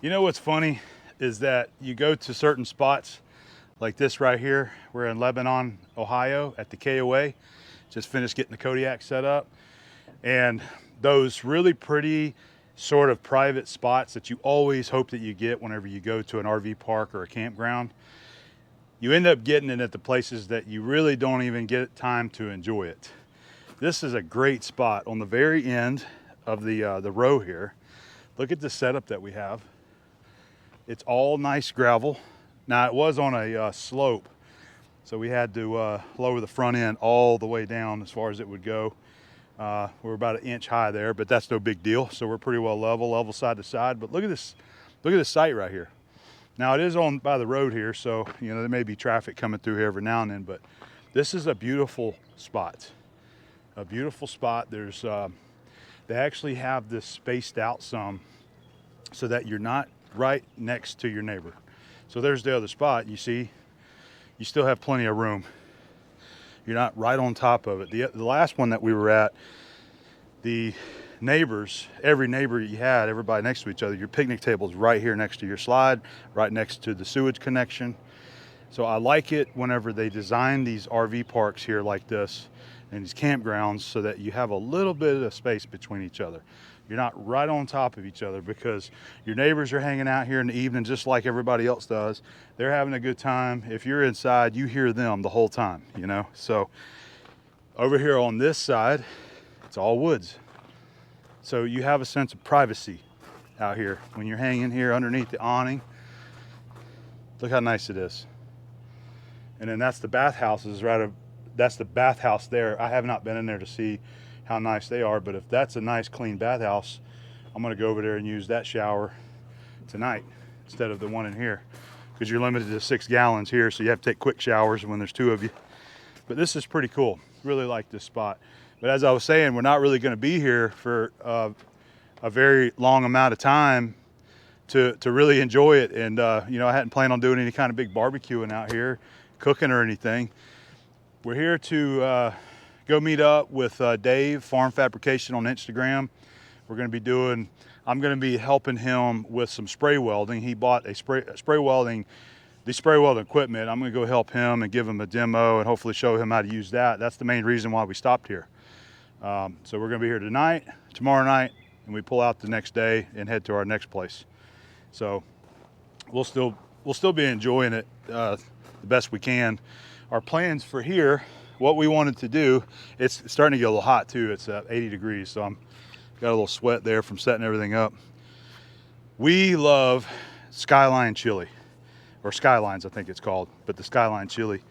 You know what's funny is that you go to certain spots like this right here. We're in Lebanon, Ohio at the KOA. Just finished getting the Kodiak set up. And those really pretty sort of private spots that you always hope that you get whenever you go to an RV park or a campground, you end up getting it at the places that you really don't even get time to enjoy it. This is a great spot on the very end of the row here. Look at the setup that we have. It's all nice gravel. Now it was on a slope, so we had to lower the front end all the way down as far as it would go. We're about 1 inch high there, but that's no big deal. So we're pretty well level side to side. But look at this site right here. Now it is on by the road here, so you know there may be traffic coming through here every now and then, but this is a beautiful spot. A beautiful spot. There's they actually have this spaced out some so that you're not right next to your neighbor. So there's the other spot. You see, you still have plenty of room. You're not right on top of it. The last one that we were at, the neighbors, every neighbor you had, everybody next to each other, your picnic table's right here next to your slide, right next to the sewage connection. So I like it whenever they design these RV parks here like this and these campgrounds so that you have a little bit of space between each other. You're not right on top of each other because your neighbors are hanging out here in the evening just like everybody else does. They're having a good time. If you're inside, you hear them the whole time, you know? So over here on this side, it's all woods. So you have a sense of privacy out here when you're hanging here underneath the awning. Look how nice it is. And then that's the bathhouses that's the bathhouse there. I have not been in there to see how nice they are, but if that's a nice clean bathhouse, I'm gonna go over there and use that shower tonight instead of the one in here, because you're limited to 6 gallons here, so you have to take quick showers when there's 2 of you. But this is pretty cool. Really like this spot. But as I was saying, we're not really gonna be here for a very long amount of time to really enjoy it. And you know, I hadn't planned on doing any kind of big barbecuing out here, cooking or anything. We're here to go meet up with Dave, Farm Fabrication on Instagram. We're gonna be I'm gonna be helping him with some spray welding. He bought the spray welding equipment. I'm gonna go help him and give him a demo and hopefully show him how to use that. That's the main reason why we stopped here. So we're gonna be here tonight, tomorrow night, and we pull out the next day and head to our next place. So we'll still be enjoying it the best we can. Our plans for here, what we wanted to do, it's starting to get a little hot too. It's 80 degrees, so I'm got a little sweat there from setting everything up. We love Skyline chili, or Skylines I think it's called, but the Skyline chili.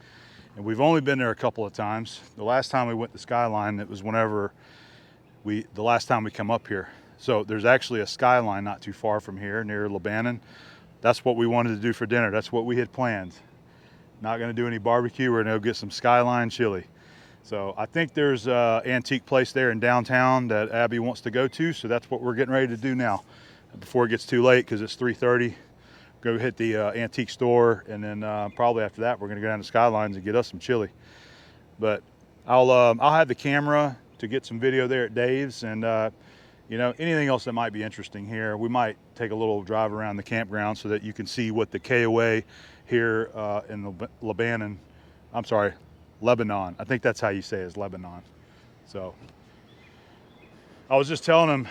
And we've only been there a couple of times. The last time we went to Skyline, it was the last time we come up here. So there's actually a Skyline not too far from here near Lebanon. That's what we wanted to do for dinner. That's what we had planned. Not gonna do any barbecue. We're gonna go get some Skyline chili. So I think there's an antique place there in downtown that Abby wants to go to. So that's what we're getting ready to do now before it gets too late, because it's 3:30. Go hit the antique store, and then probably after that we're gonna go down to Skylines and get us some chili. But I'll have the camera to get some video there at Dave's, and you know, anything else that might be interesting here. We might take a little drive around the campground so that you can see what the KOA here in Lebanon, I think that's how you say it, is Lebanon. So I was just telling him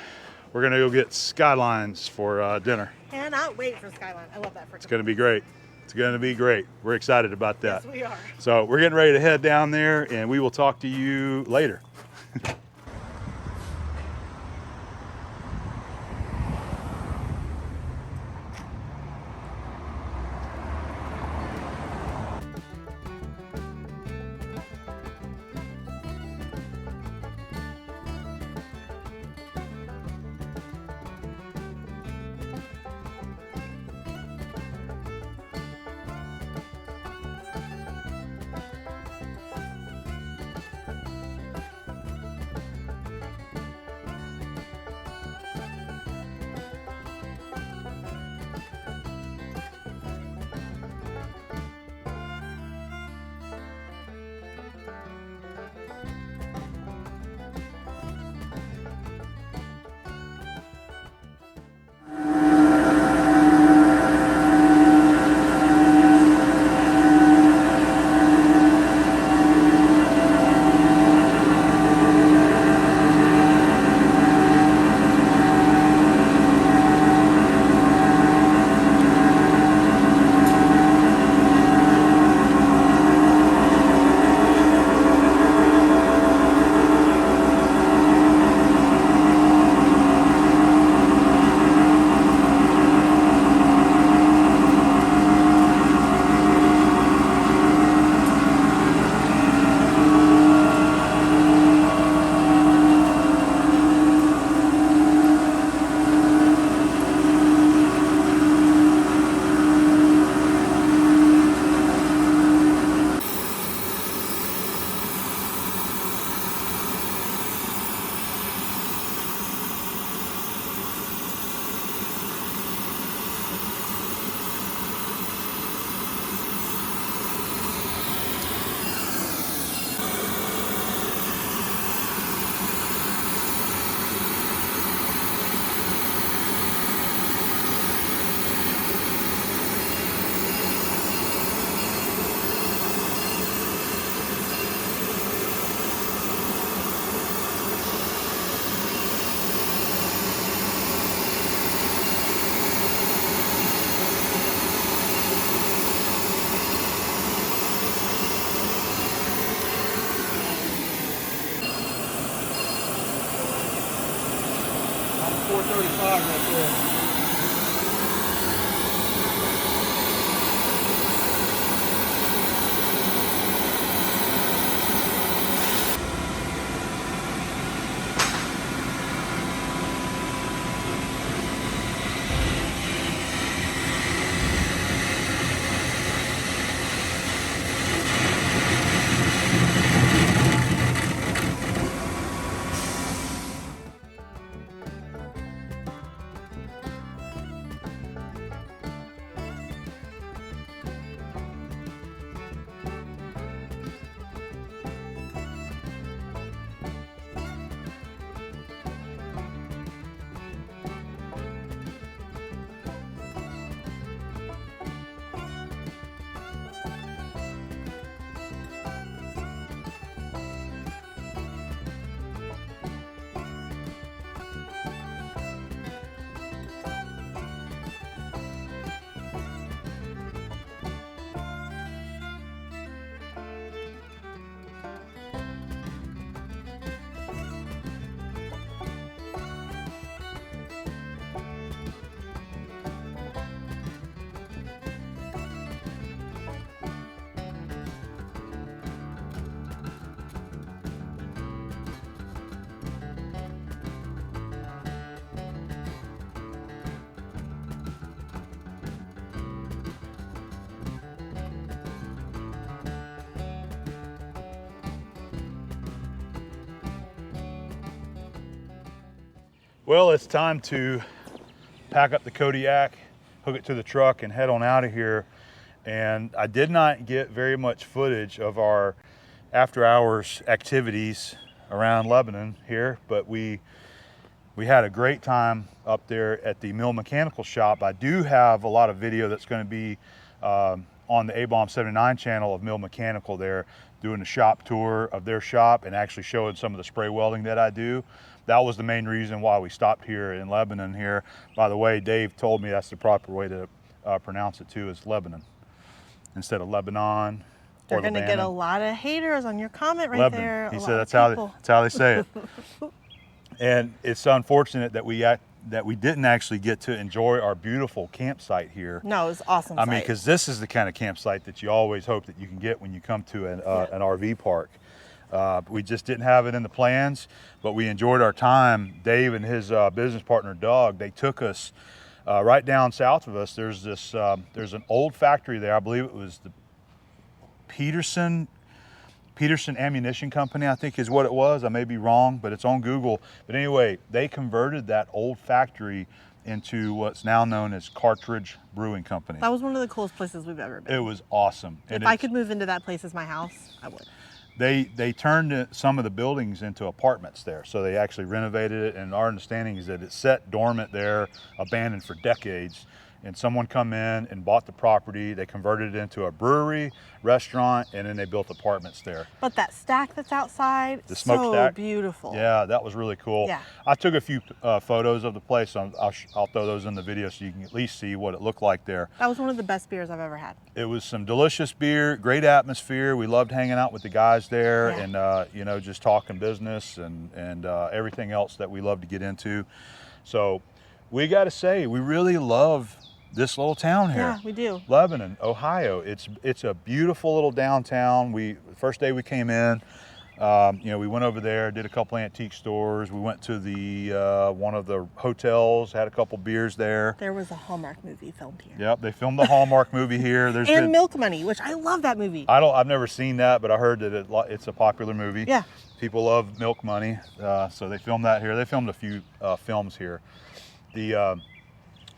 we're gonna go get Skylines for dinner. Cannot wait for Skyline. I love that freaking. It's gonna be great. It's gonna be great. We're excited about that. Yes, we are. So we're getting ready to head down there, and we will talk to you later. talking about there. Well, it's time to pack up the Kodiak, hook it to the truck, and head on out of here. And I did not get very much footage of our after hours activities around Lebanon here, but we had a great time up there at the Mill Mechanical Shop. I do have a lot of video that's going to be on the A-Bomb 79 channel of Mill Mechanical there, doing a shop tour of their shop and actually showing some of the spray welding that I do. That was the main reason why we stopped here in Lebanon here. By the way, Dave told me that's the proper way to pronounce it too, is Lebanon instead of Lebanon. They're going to get a lot of haters on your comment right Lebanon. there. He said that's how they say it. And it's unfortunate that we didn't actually get to enjoy our beautiful campsite here. No, it was awesome. I mean, because this is the kind of campsite that you always hope that you can get when you come to an RV park. We just didn't have it in the plans, but we enjoyed our time. Dave and his business partner, Doug, they took us right down south of us. There's an old factory there. I believe it was the Peterson Ammunition Company, I think is what it was. I may be wrong, but it's on Google. But anyway, they converted that old factory into what's now known as Cartridge Brewing Company. That was one of the coolest places we've ever been. It was awesome. If I could move into that place as my house, I would. They turned some of the buildings into apartments there, so they actually renovated it, and our understanding is that it's set dormant there, abandoned for decades, and someone come in and bought the property. They converted it into a brewery, restaurant, and then they built apartments there. But that stack that's outside, the smokestack, so beautiful. Yeah, that was really cool. Yeah. I took a few photos of the place, so I'll throw those in the video so you can at least see what it looked like there. That was one of the best beers I've ever had. It was some delicious beer, great atmosphere. We loved hanging out with the guys there, yeah. And just talking business and everything else that we love to get into. So we got to say, we really love this little town here. Yeah, we do. Lebanon, Ohio. It's a beautiful little downtown. The first day we came in, we went over there, did a couple antique stores. We went to the one of the hotels, had a couple beers there. There was a Hallmark movie filmed here. Yep, they filmed the Hallmark movie here. And Milk Money, which I love that movie. I've never seen that, but I heard that it's a popular movie. Yeah. People love Milk Money, so they filmed that here. They filmed a few films here.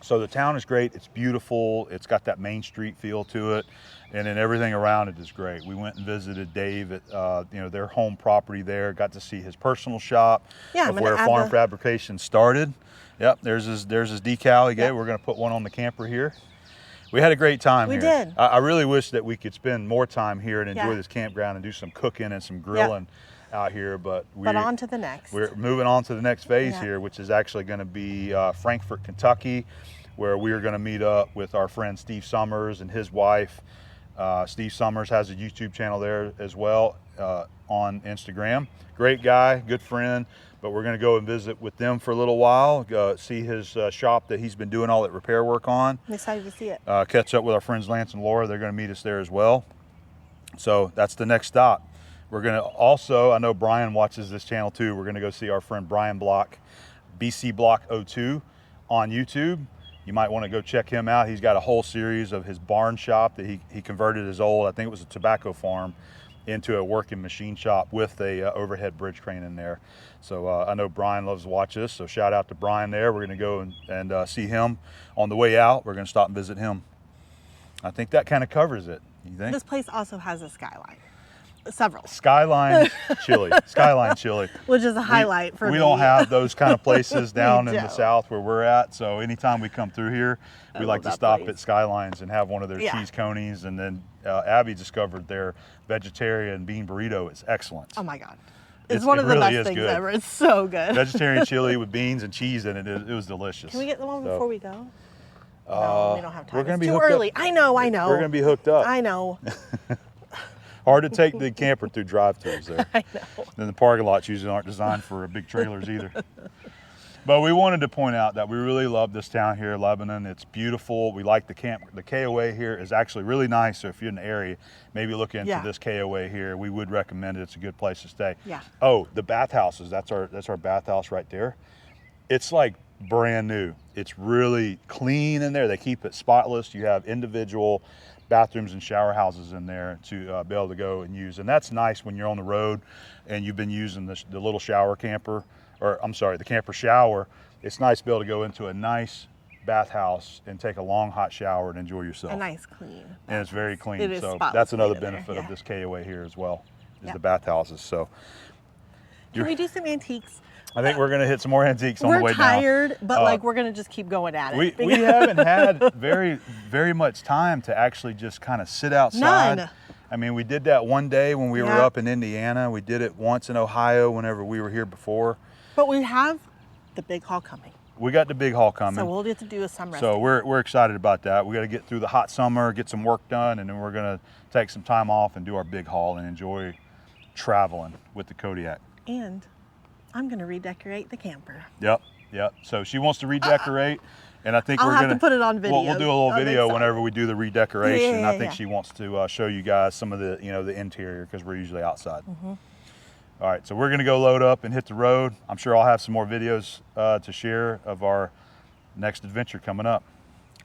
So the town is great. It's beautiful. It's got that Main Street feel to it, and then everything around it is great. We went and visited Dave at their home property there. Got to see his personal shop of where farm fabrication started. Yep, there's his decal he gave. Yep. We're going to put one on the camper here. We had a great time here. We did. I really wish that we could spend more time here and enjoy this campground and do some cooking and some grilling out here, but on to the next. We're moving on to the next phase here, which is actually going to be Frankfort, Kentucky, where we are going to meet up with our friend Steve Summers and his wife. Steve Summers has a YouTube channel there as well on Instagram. Great guy, good friend, but we're going to go and visit with them for a little while, see his shop that he's been doing all that repair work on. I'm excited to see it. Catch up with our friends Lance and Laura. They're going to meet us there as well. So that's the next stop. We're going to also, I know Brian watches this channel too, we're going to go see our friend Brian Block, BC Block 02 on YouTube. You might want to go check him out. He's got a whole series of his barn shop that he converted his old, I think it was a tobacco farm, into a working machine shop with a overhead bridge crane in there. So I know Brian loves to watch this, so shout out to Brian there. We're going to go and see him on the way out. We're going to stop and visit him. I think that kind of covers it. You think? This place also has a skyline. Several. Skyline Chili. Skyline Chili. Which is a highlight for me. We don't have those kind of places down in the don't. south where we're at. So anytime we come through here, we like to stop at Skylines and have one of their cheese conies. And then Abby discovered their vegetarian bean burrito. It's excellent. Oh my God. It's one of the best things ever. It's so good. Vegetarian chili with beans and cheese in it. It was delicious. Can we get the one before we go? No, we don't have time. We're going to be too early. I know. We're going to be hooked up. I know. Hard to take the camper through drive-thrus there. I know. And the parking lots usually aren't designed for big trailers either. But we wanted to point out that we really love this town here, Lebanon. It's beautiful. We like the camp. The KOA here is actually really nice. So if you're in the area, maybe look into this KOA here. We would recommend it. It's a good place to stay. Yeah. Oh, the bathhouses. That's our bathhouse right there. It's like brand new. It's really clean in there. They keep it spotless. You have individual bathrooms and shower houses in there to be able to go and use. And that's nice when you're on the road and you've been using the little shower camper, or I'm sorry, the camper shower. It's nice to be able to go into a nice bathhouse and take a long hot shower and enjoy yourself. A nice clean. And it's very clean. It is so spotless that's another there, benefit of this KOA here as well, is the bathhouses. bathhouses. So can we do some antiques? I think we're going to hit some more antiques on the way down. We're tired, but like we're going to just keep going at it. We haven't had very much time to actually just kind of sit outside. None. I mean, we did that one day when we were up in Indiana. We did it once in Ohio whenever we were here before. But we have the big haul coming. We got the big haul coming. So we'll get to do some rest. So we're excited about that. We got to get through the hot summer, get some work done, and then we're going to take some time off and do our big haul and enjoy traveling with the Kodiak. And I'm going to redecorate the camper. Yep. So she wants to redecorate, and I think I'll we're have going to put it on video. We'll do a little video whenever we do the redecoration. Yeah, I think she wants to show you guys some of the the interior, because we're usually outside. All right, so we're going to go load up and hit the road. I'm sure I'll have some more videos to share of our next adventure coming up.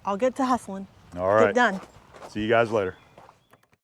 I'll get to hustling. All right. Get done. See you guys later.